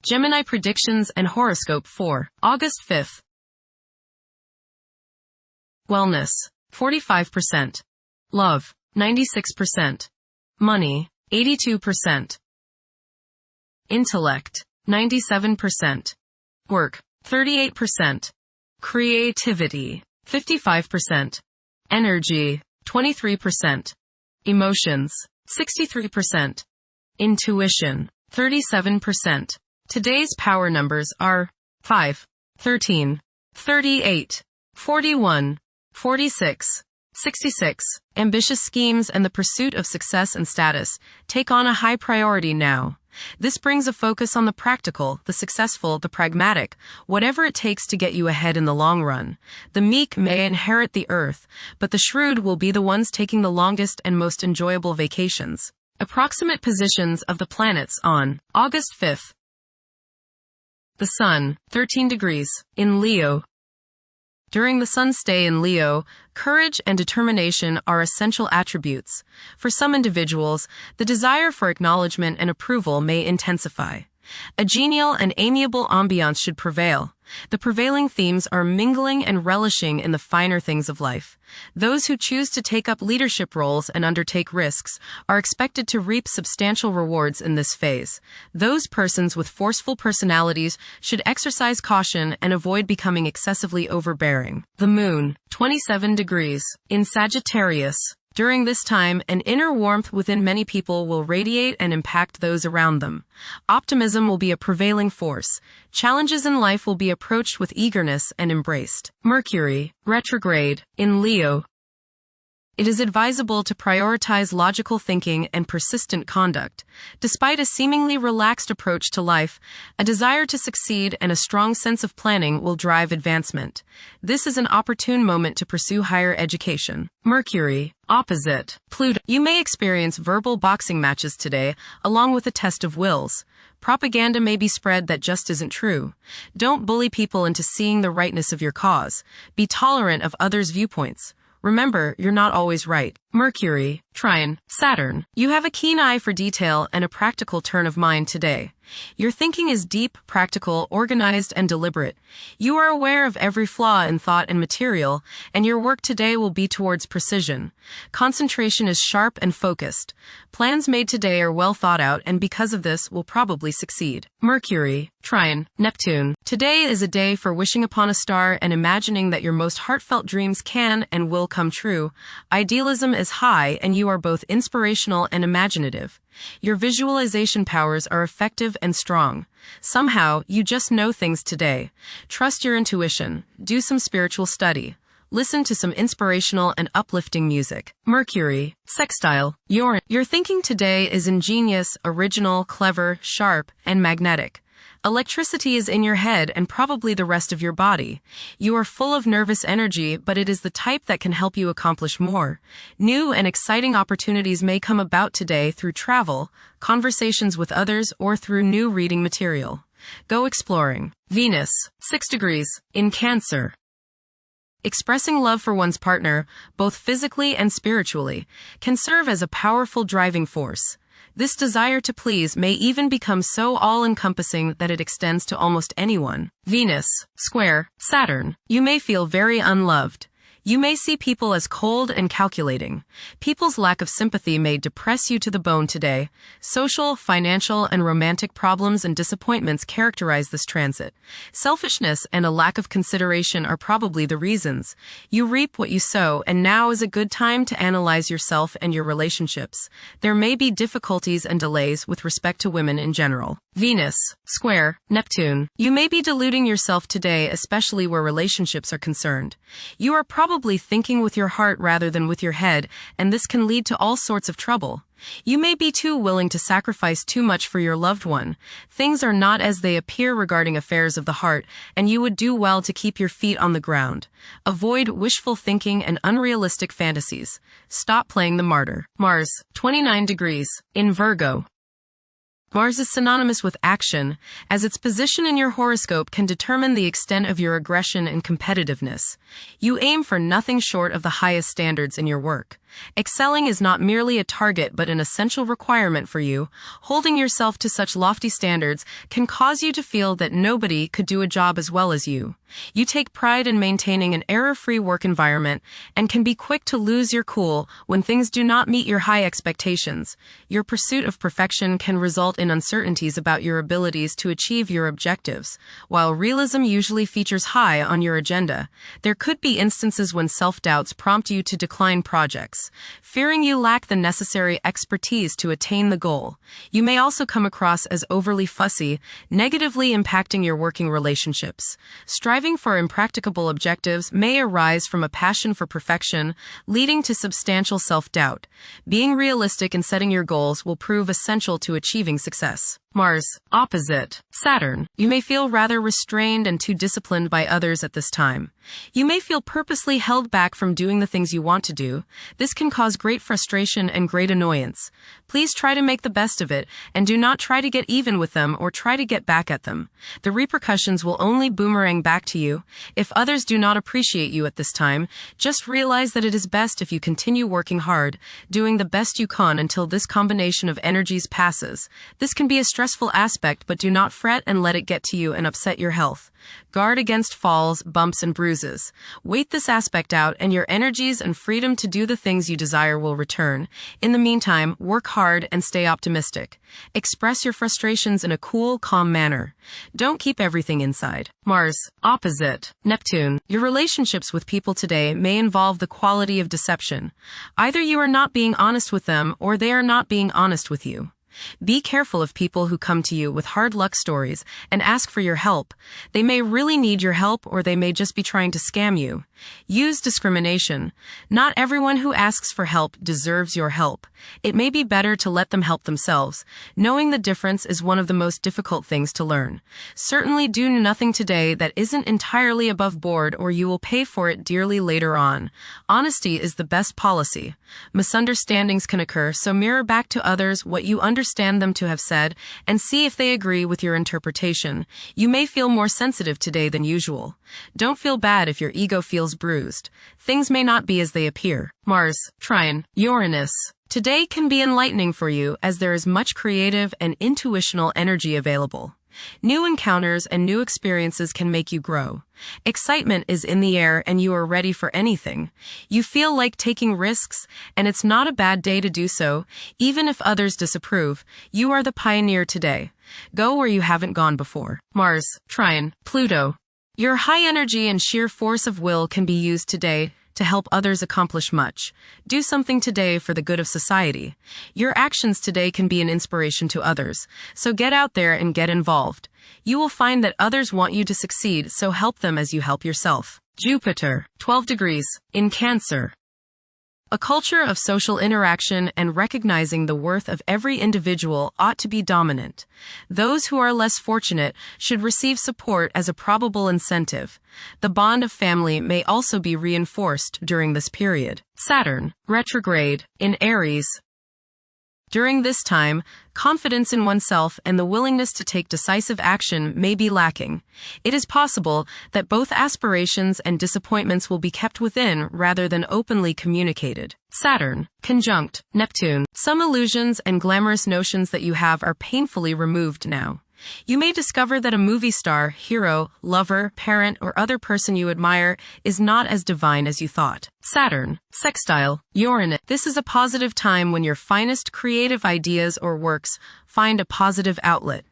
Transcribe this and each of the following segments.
Gemini predictions and horoscope for August 5th. Wellness, 45%. Love, 96%. Money, 82%. Intellect, 97%. Work, 38%. Creativity, 55%. Energy, 23%. Emotions, 63%. Intuition, 37%. Today's power numbers are 5, 13, 38, 41, 46, 66. Ambitious schemes and the pursuit of success and status take on a high priority now. This brings a focus on the practical, the successful, the pragmatic, whatever it takes to get you ahead in the long run. The meek may inherit the earth, but the shrewd will be the ones taking the longest and most enjoyable vacations. Approximate positions of the planets on August 5th. The Sun, 13 degrees, in Leo. During the Sun's stay in Leo, courage and determination are essential attributes. For some individuals, the desire for acknowledgement and approval may intensify. A genial and amiable ambiance should prevail. The prevailing themes are mingling and relishing in the finer things of life. Those who choose to take up leadership roles and undertake risks are expected to reap substantial rewards in this phase. Those persons with forceful personalities should exercise caution and avoid becoming excessively overbearing. The Moon, 27 degrees, in Sagittarius. During this time, an inner warmth within many people will radiate and impact those around them. Optimism will be a prevailing force. Challenges in life will be approached with eagerness and embraced. Mercury, retrograde, in Leo. It is advisable to prioritize logical thinking and persistent conduct. Despite a seemingly relaxed approach to life, a desire to succeed and a strong sense of planning will drive advancement. This is an opportune moment to pursue higher education. Mercury, opposite Pluto. You may experience verbal boxing matches today, along with a test of wills. Propaganda may be spread that just isn't true. Don't bully people into seeing the rightness of your cause. Be tolerant of others' viewpoints. Remember, you're not always right. Mercury, trine, Saturn. You have a keen eye for detail and a practical turn of mind today. Your thinking is deep, practical, organized, and deliberate. You are aware of every flaw in thought and material, and your work today will be towards precision. Concentration is sharp and focused. Plans made today are well thought out, and because of this, will probably succeed. Mercury, trine, Neptune. Today is a day for wishing upon a star and imagining that your most heartfelt dreams can and will come true. Idealism is high, and you are both inspirational and imaginative. Your visualization powers are effective and strong. Somehow, you just know things today. Trust your intuition. Do some spiritual study. Listen to some inspirational and uplifting music. Mercury, sextile, Uranus. Your thinking today is ingenious, original, clever, sharp, and magnetic. Electricity is in your head and probably the rest of your body. You are full of nervous energy, but it is the type that can help you accomplish more. New and exciting opportunities may come about today through travel, conversations with others, or through new reading material. Go exploring. Venus, 6 degrees, in Cancer. Expressing love for one's partner, both physically and spiritually, can serve as a powerful driving force. This desire to please may even become so all-encompassing that it extends to almost anyone. Venus, square, Saturn. You may feel very unloved. You may see people as cold and calculating. People's lack of sympathy may depress you to the bone today. Social, financial, and romantic problems and disappointments characterize this transit. Selfishness and a lack of consideration are probably the reasons. You reap what you sow, and now is a good time to analyze yourself and your relationships. There may be difficulties and delays with respect to women in general. Venus, square, Neptune. You may be deluding yourself today, especially where relationships are concerned. You are probably thinking with your heart rather than with your head, and this can lead to all sorts of trouble. You may be too willing to sacrifice too much for your loved one. Things are not as they appear regarding affairs of the heart, and you would do well to keep your feet on the ground. Avoid wishful thinking and unrealistic fantasies. Stop playing the martyr. Mars, 29 degrees, in Virgo. Mars is synonymous with action, as its position in your horoscope can determine the extent of your aggression and competitiveness. You aim for nothing short of the highest standards in your work. Excelling is not merely a target but an essential requirement for you. Holding yourself to such lofty standards can cause you to feel that nobody could do a job as well as you. You take pride in maintaining an error-free work environment and can be quick to lose your cool when things do not meet your high expectations. Your pursuit of perfection can result in uncertainties about your abilities to achieve your objectives. While realism usually features high on your agenda, there could be instances when self-doubts prompt you to decline projects, fearing you lack the necessary expertise to attain the goal. You may also come across as overly fussy, negatively impacting your working relationships. Striving for impracticable objectives may arise from a passion for perfection, leading to substantial self-doubt. Being realistic in setting your goals will prove essential to achieving success. Mars, opposite Saturn. You may feel rather restrained and too disciplined by others at this time. You may feel purposely held back from doing the things you want to do. This can cause great frustration and great annoyance. Please try to make the best of it and do not try to get even with them or try to get back at them. The repercussions will only boomerang back to you. If others do not appreciate you at this time, just realize that it is best if you continue working hard, doing the best you can until this combination of energies passes. This can be a stressful aspect, but do not fret and let it get to you and upset your health. Guard against falls, bumps, and bruises. Wait this aspect out, and your energies and freedom to do the things you desire will return. In the meantime, work hard and stay optimistic. Express your frustrations in a cool, calm manner. Don't keep everything inside. Mars, opposite Neptune. Your relationships with people today may involve the quality of deception. Either you are not being honest with them or they are not being honest with you. Be careful of people who come to you with hard luck stories and ask for your help. They may really need your help, or they may just be trying to scam you. Use discrimination. Not everyone who asks for help deserves your help. It may be better to let them help themselves. Knowing the difference is one of the most difficult things to learn. Certainly do nothing today that isn't entirely above board, or you will pay for it dearly later on. Honesty is the best policy. Misunderstandings can occur, so mirror back to others what you understand them to have said and see if they agree with your interpretation. You may feel more sensitive today than usual. Don't feel bad if your ego feels bruised. Things may not be as they appear. Mars, trine Uranus. Today can be enlightening for you as there is much creative and intuitional energy available. New encounters and new experiences can make you grow. Excitement is in the air and you are ready for anything. You feel like taking risks, and it's not a bad day to do so. Even if others disapprove, you are the pioneer today. Go where you haven't gone before. Mars, trine Pluto. Your high energy and sheer force of will can be used today to help others accomplish much. Do something today for the good of society. Your actions today can be an inspiration to others, so get out there and get involved. You will find that others want you to succeed, so help them as you help yourself. Jupiter, 12 degrees, in Cancer. A culture of social interaction and recognizing the worth of every individual ought to be dominant. Those who are less fortunate should receive support as a probable incentive. The bond of family may also be reinforced during this period. Saturn, retrograde, in Aries. During this time, confidence in oneself and the willingness to take decisive action may be lacking. It is possible that both aspirations and disappointments will be kept within rather than openly communicated. Saturn, conjunct Neptune. Some illusions and glamorous notions that you have are painfully removed now. You may discover that a movie star, hero, lover, parent, or other person you admire is not as divine as you thought. Saturn, sextile Uranus. This is a positive time when your finest creative ideas or works find a positive outlet.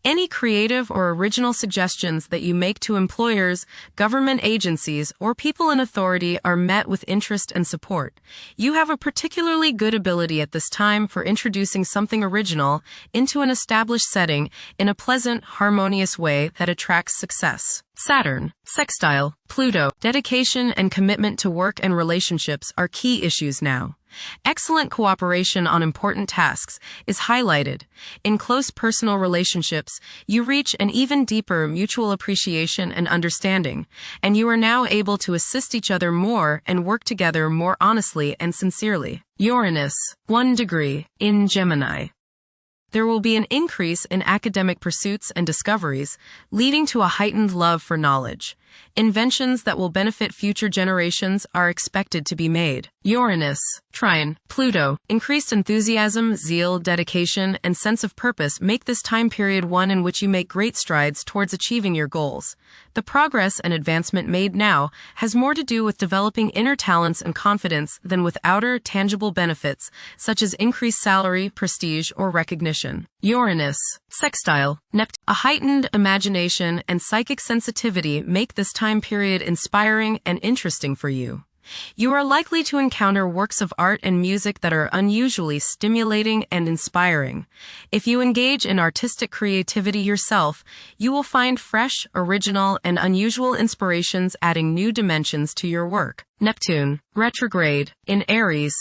Any creative or original suggestions that you make to employers, government agencies, or people in authority are met with interest and support. You have a particularly good ability at this time for introducing something original into an established setting in a pleasant, harmonious way that attracts success. Saturn, sextile Pluto. Dedication and commitment to work and relationships are key issues now. Excellent cooperation on important tasks is highlighted. In close personal relationships, you reach an even deeper mutual appreciation and understanding, and you are now able to assist each other more and work together more honestly and sincerely. Uranus, 1 degree, in Gemini. There will be an increase in academic pursuits and discoveries, leading to a heightened love for knowledge. Inventions that will benefit future generations are expected to be made. Uranus, Trine, Pluto. Increased enthusiasm, zeal, dedication, and sense of purpose make this time period one in which you make great strides towards achieving your goals. The progress and advancement made now has more to do with developing inner talents and confidence than with outer, tangible benefits, such as increased salary, prestige, or recognition. Uranus, sextile, Neptune. A heightened imagination and psychic sensitivity make this time period inspiring and interesting for you. You are likely to encounter works of art and music that are unusually stimulating and inspiring. If you engage in artistic creativity yourself, you will find fresh, original, and unusual inspirations adding new dimensions to your work. Neptune, retrograde, in Aries.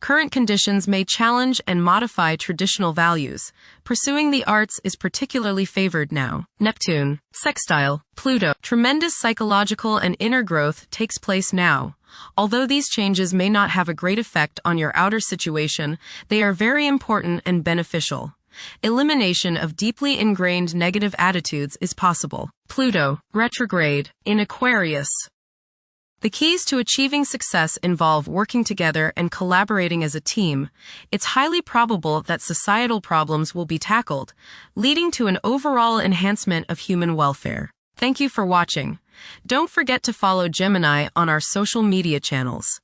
Current conditions may challenge and modify traditional values. Pursuing the arts is particularly favored now. Neptune, sextile, Pluto. Tremendous psychological and inner growth takes place now. Although these changes may not have a great effect on your outer situation, they are very important and beneficial. Elimination of deeply ingrained negative attitudes is possible. Pluto, retrograde, in Aquarius. The keys to achieving success involve working together and collaborating as a team. It's highly probable that societal problems will be tackled, leading to an overall enhancement of human welfare. Thank you for watching. Don't forget to follow Gemini on our social media channels.